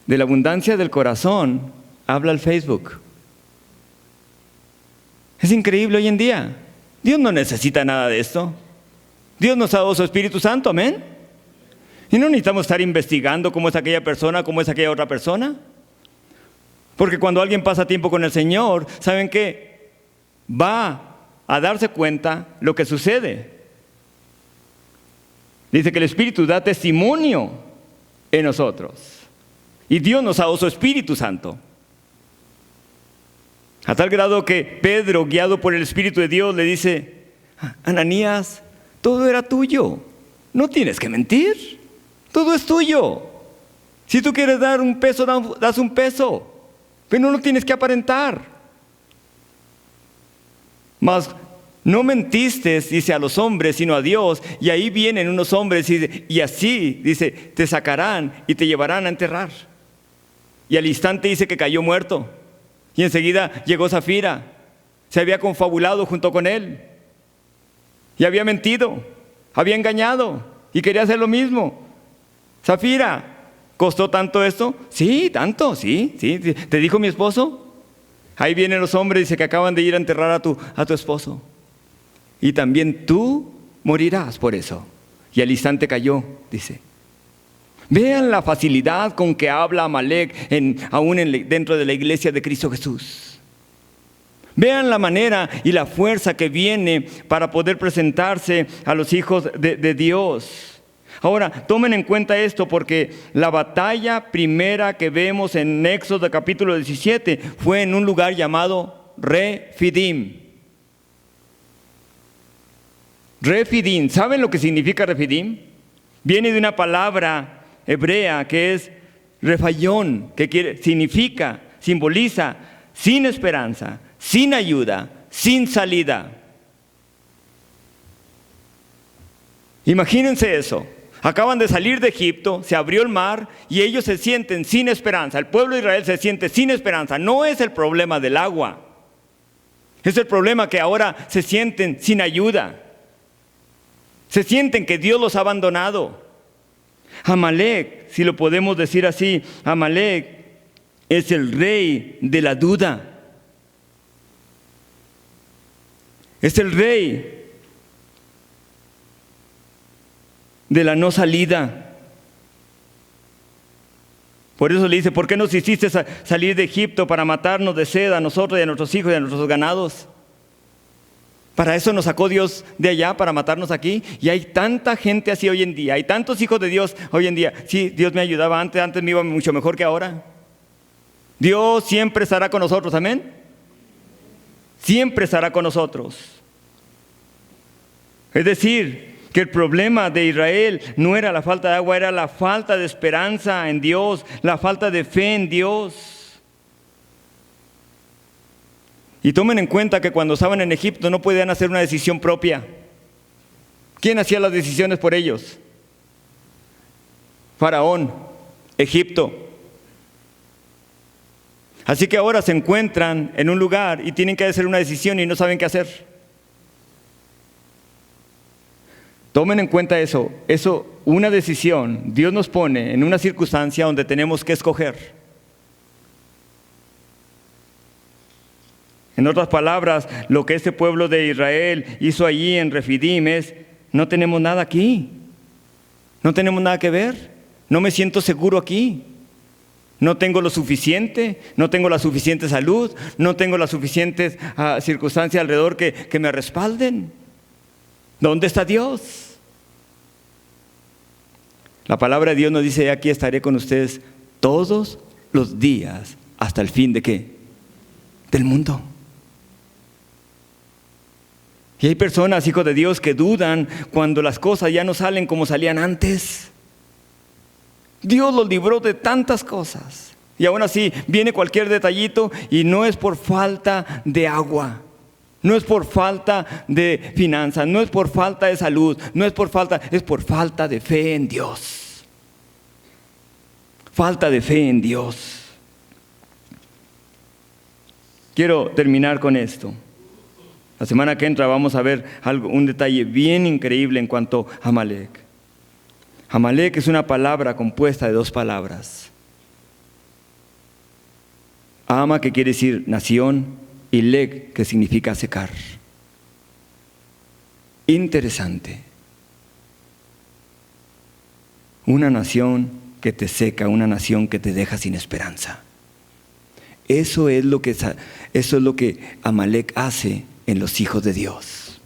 De la abundancia del corazón, habla el Facebook. Es increíble hoy en día. Dios no necesita nada de esto. Dios nos ha dado su Espíritu Santo, amén. Y no necesitamos estar investigando cómo es aquella persona, cómo es aquella otra persona. Porque cuando alguien pasa tiempo con el Señor, ¿saben qué? Va a darse cuenta lo que sucede. Dice que el Espíritu da testimonio en nosotros. Y Dios nos ha dado su Espíritu Santo. A tal grado que Pedro, guiado por el Espíritu de Dios, le dice, Ananías, todo era tuyo. No tienes que mentir. Todo es tuyo. Si tú quieres dar un peso, das un peso. Pero no lo tienes que aparentar. Mas no mentiste, dice, a los hombres, sino a Dios. Y ahí vienen unos hombres y así, dice, te sacarán y te llevarán a enterrar. Y al instante dice que cayó muerto. Y enseguida llegó Zafira. Se había confabulado junto con él. Y había mentido. Había engañado. Y quería hacer lo mismo. Zafira, ¿costó tanto esto? Sí, tanto, sí. ¿Te dijo mi esposo? Ahí vienen los hombres, dice que acaban de ir a enterrar a tu esposo. Y también tú morirás por eso. Y al instante cayó, dice. Vean la facilidad con que habla Amalek dentro de la iglesia de Cristo Jesús. Vean la manera y la fuerza que viene para poder presentarse a los hijos de Dios. Ahora, tomen en cuenta esto porque la batalla primera que vemos en Éxodo capítulo 17 fue en un lugar llamado Refidim. Refidim, ¿saben lo que significa Refidim? Viene de una palabra hebrea que es refayón, que significa, simboliza sin esperanza, sin ayuda, sin salida. Imagínense eso. Acaban de salir de Egipto, se abrió el mar y ellos se sienten sin esperanza. El pueblo de Israel se siente sin esperanza. No es el problema del agua. Es el problema que ahora se sienten sin ayuda. Se sienten que Dios los ha abandonado. Amalek, si lo podemos decir así, Amalek es el rey de la duda. Es el rey de la no salida. Por eso le dice, ¿por qué nos hiciste salir de Egipto para matarnos de sed a nosotros y a nuestros hijos y a nuestros ganados? Para eso nos sacó Dios de allá, para matarnos aquí. Y hay tanta gente así hoy en día. Hay tantos hijos de Dios hoy en día. Sí, Dios me ayudaba antes me iba mucho mejor que ahora. Dios siempre estará con nosotros, amén. Siempre estará con nosotros. Es decir, que el problema de Israel no era la falta de agua, era la falta de esperanza en Dios, la falta de fe en Dios. Y tomen en cuenta que cuando estaban en Egipto no podían hacer una decisión propia. ¿Quién hacía las decisiones por ellos? Faraón, Egipto. Así que ahora se encuentran en un lugar y tienen que hacer una decisión y no saben qué hacer. Tomen en cuenta eso, una decisión. Dios nos pone en una circunstancia donde tenemos que escoger. En otras palabras, lo que este pueblo de Israel hizo allí en Refidim es, no tenemos nada aquí, no tenemos nada que ver, no me siento seguro aquí, no tengo lo suficiente, no tengo la suficiente salud, no tengo las suficientes circunstancias alrededor que me respalden. ¿Dónde está Dios? La palabra de Dios nos dice, aquí estaré con ustedes todos los días, hasta el fin ¿de qué? Del mundo. Y hay personas, hijos de Dios, que dudan cuando las cosas ya no salen como salían antes. Dios los libró de tantas cosas. Y aún así viene cualquier detallito y no es por falta de agua. No es por falta de finanzas, no es por falta de salud, es por falta de fe en Dios. Falta de fe en Dios. Quiero terminar con esto. La semana que entra vamos a ver un detalle bien increíble en cuanto a Amalek. Amalek es una palabra compuesta de dos palabras. Ama, que quiere decir nación, y Lek, que significa secar. Interesante. Una nación que te seca, una nación que te deja sin esperanza. Eso es lo que Amalek hace en los hijos de Dios.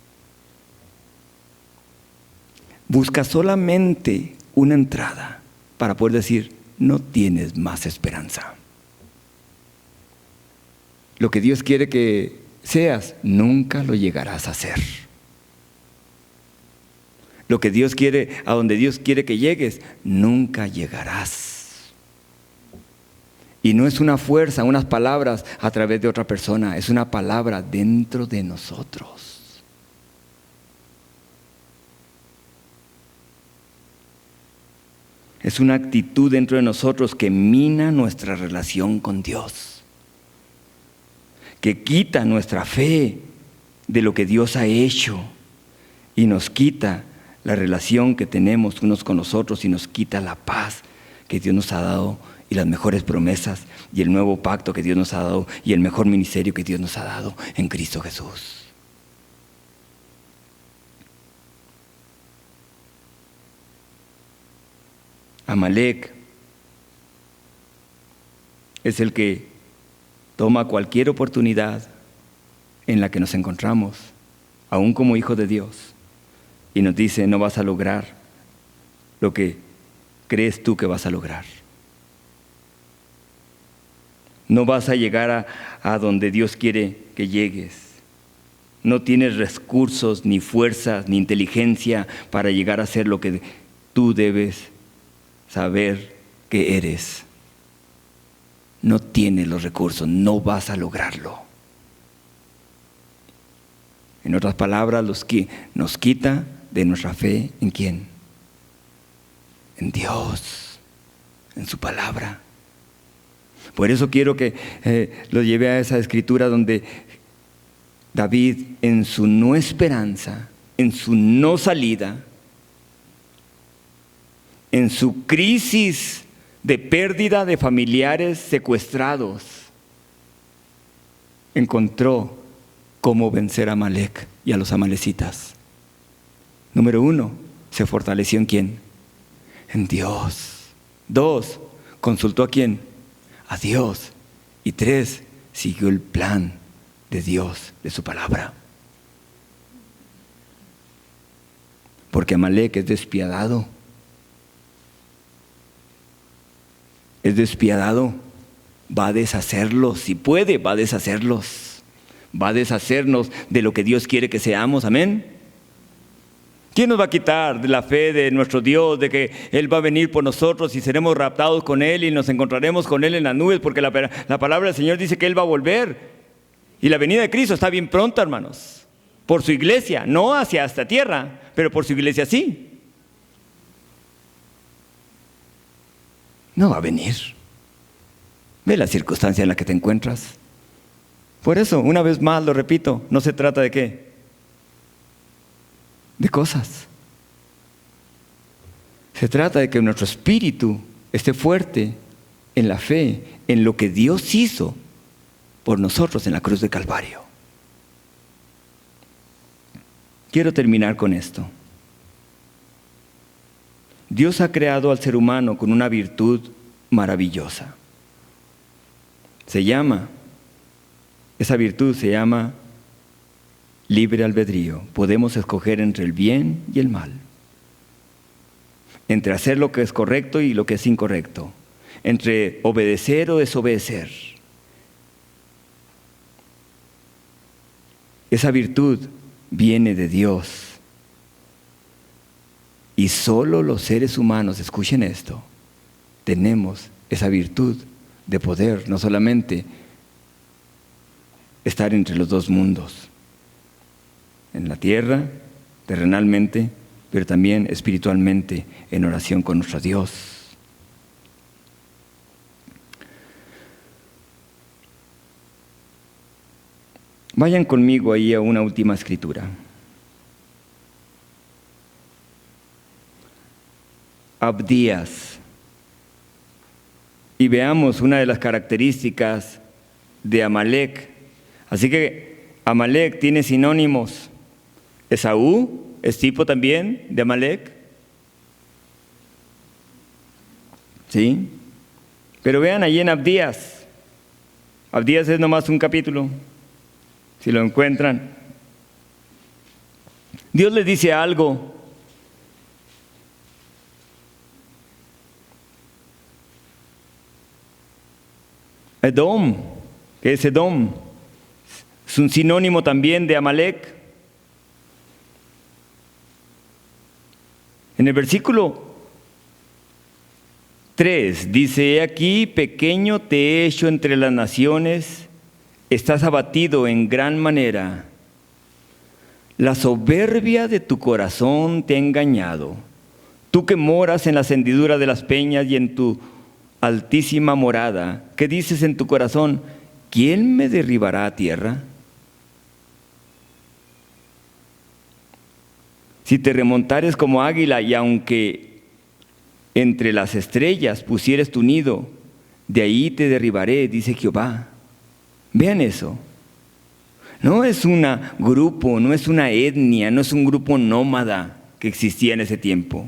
Busca solamente una entrada para poder decir, no tienes más esperanza. Lo que Dios quiere que seas, nunca lo llegarás a ser. Lo que Dios quiere, a donde Dios quiere que llegues, nunca llegarás. Y no es una fuerza, unas palabras a través de otra persona, es una palabra dentro de nosotros. Es una actitud dentro de nosotros que mina nuestra relación con Dios, que quita nuestra fe de lo que Dios ha hecho y nos quita la relación que tenemos unos con los otros y nos quita la paz que Dios nos ha dado y las mejores promesas y el nuevo pacto que Dios nos ha dado y el mejor ministerio que Dios nos ha dado en Cristo Jesús. Amalek es el que toma cualquier oportunidad en la que nos encontramos, aún como hijos de Dios, y nos dice: no vas a lograr lo que crees tú que vas a lograr. No vas a llegar a donde Dios quiere que llegues. No tienes recursos, ni fuerzas, ni inteligencia para llegar a ser lo que tú debes saber que eres. No tienes los recursos, no vas a lograrlo. En otras palabras, nos quita de nuestra fe ¿en quién? En Dios, en su palabra. Por eso quiero que lo lleve a esa escritura donde David, en su no esperanza, en su no salida, en su crisis de pérdida de familiares secuestrados, encontró cómo vencer a Amalek y a los amalecitas. Número 1, se fortaleció ¿en quién? En Dios. 2, consultó ¿a quién? A Dios. Y 3, siguió el plan de Dios, de su palabra. Porque Amalek es despiadado. Es despiadado. Va a deshacerlos, si puede, va a deshacerlos. Va a deshacernos de lo que Dios quiere que seamos, amén. ¿Quién nos va a quitar de la fe de nuestro Dios, de que Él va a venir por nosotros y seremos raptados con Él y nos encontraremos con Él en las nubes? Porque la palabra del Señor dice que Él va a volver. Y la venida de Cristo está bien pronta, hermanos. Por su iglesia, no hacia esta tierra, pero por su iglesia sí. No va a venir. Ve la circunstancia en la que te encuentras. Por eso, una vez más lo repito, no se trata de ¿qué? De cosas. Se trata de que nuestro espíritu esté fuerte en la fe, en lo que Dios hizo por nosotros en la cruz de Calvario. Quiero terminar con esto. Dios ha creado al ser humano con una virtud maravillosa. Esa virtud se llama libre albedrío. Podemos escoger entre el bien y el mal, entre hacer lo que es correcto y lo que es incorrecto, entre obedecer o desobedecer. Esa virtud viene de Dios. Y solo los seres humanos, escuchen esto, tenemos esa virtud de poder no solamente estar entre los dos mundos, en la tierra, terrenalmente, pero también espiritualmente, en oración con nuestro Dios. Vayan conmigo ahí a una última escritura. Abdías. Y veamos una de las características de Amalek. Así que Amalek tiene sinónimos. Esaú es tipo también de Amalek. ¿Sí? Pero vean allí en Abdías. Abdías es nomás un capítulo. Si lo encuentran. Dios les dice algo. Edom, ¿qué es Edom? Es un sinónimo también de Amalek. En el versículo 3 dice: he aquí, pequeño te he hecho entre las naciones, estás abatido en gran manera. La soberbia de tu corazón te ha engañado, Tú que moras en la hendidura de las peñas y en tu altísima morada, ¿qué dices en tu corazón? ¿Quién me derribará a tierra? Si te remontares como águila y aunque entre las estrellas pusieres tu nido, de ahí te derribaré, dice Jehová. Vean eso. No es un grupo, no es una etnia, no es un grupo nómada que existía en ese tiempo.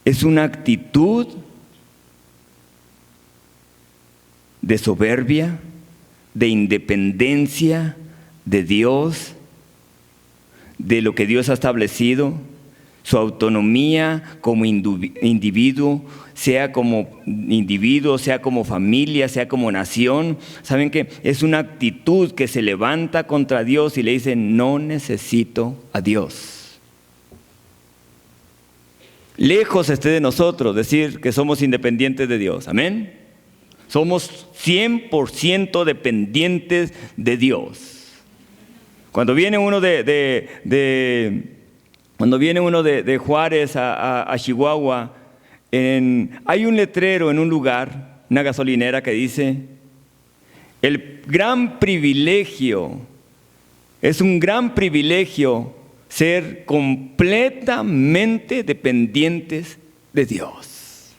Es una actitud de soberbia, de independencia de Dios, de lo que Dios ha establecido, su autonomía como individuo, sea como individuo, sea como familia, sea como nación. ¿Saben qué? Es una actitud que se levanta contra Dios y le dice, no necesito a Dios. Lejos esté de nosotros decir que somos independientes de Dios. Amén. Somos 100% dependientes de Dios. Cuando viene uno de Juárez a Chihuahua, hay un letrero en un lugar, una gasolinera que dice, el gran privilegio, es un gran privilegio ser completamente dependientes de Dios.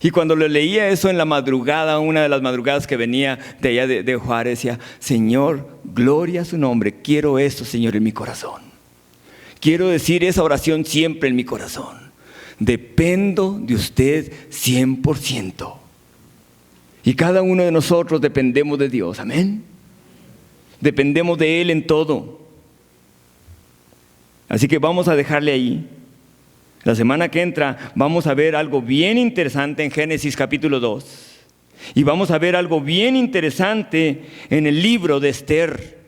Y cuando le leía eso en la madrugada, una de las madrugadas que venía de allá de Juárez, decía, Señor, gloria a su nombre, quiero eso, Señor, en mi corazón. Quiero decir esa oración siempre en mi corazón. Dependo de usted 100%. Y cada uno de nosotros dependemos de Dios, amén. Dependemos de Él en todo. Así que vamos a dejarle ahí. La semana que entra vamos a ver algo bien interesante en Génesis capítulo 2. Y vamos a ver algo bien interesante en el libro de Esther.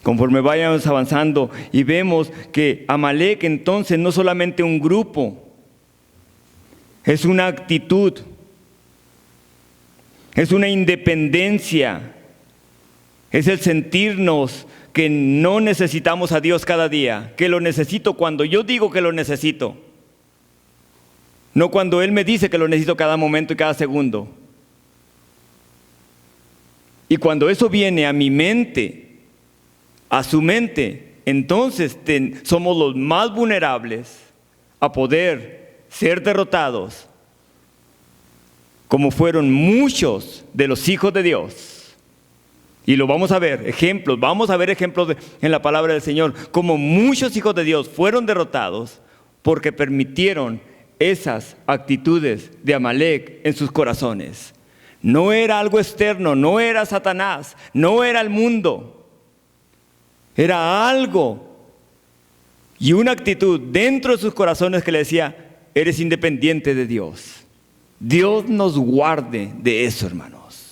Conforme vayamos avanzando y vemos que Amalek entonces no solamente un grupo, es una actitud, es una independencia, es el sentirnos que no necesitamos a Dios cada día, que lo necesito cuando yo digo que lo necesito, no cuando Él me dice que lo necesito cada momento y cada segundo. Y cuando eso viene a mi mente, a su mente, entonces somos los más vulnerables a poder ser derrotados, como fueron muchos de los hijos de Dios. Y lo vamos a ver, ejemplos, en la palabra del Señor, como muchos hijos de Dios fueron derrotados porque permitieron esas actitudes de Amalek en sus corazones. No era algo externo, no era Satanás, no era el mundo. Era algo y una actitud dentro de sus corazones que le decía, eres independiente de Dios. Dios nos guarde de eso, hermanos.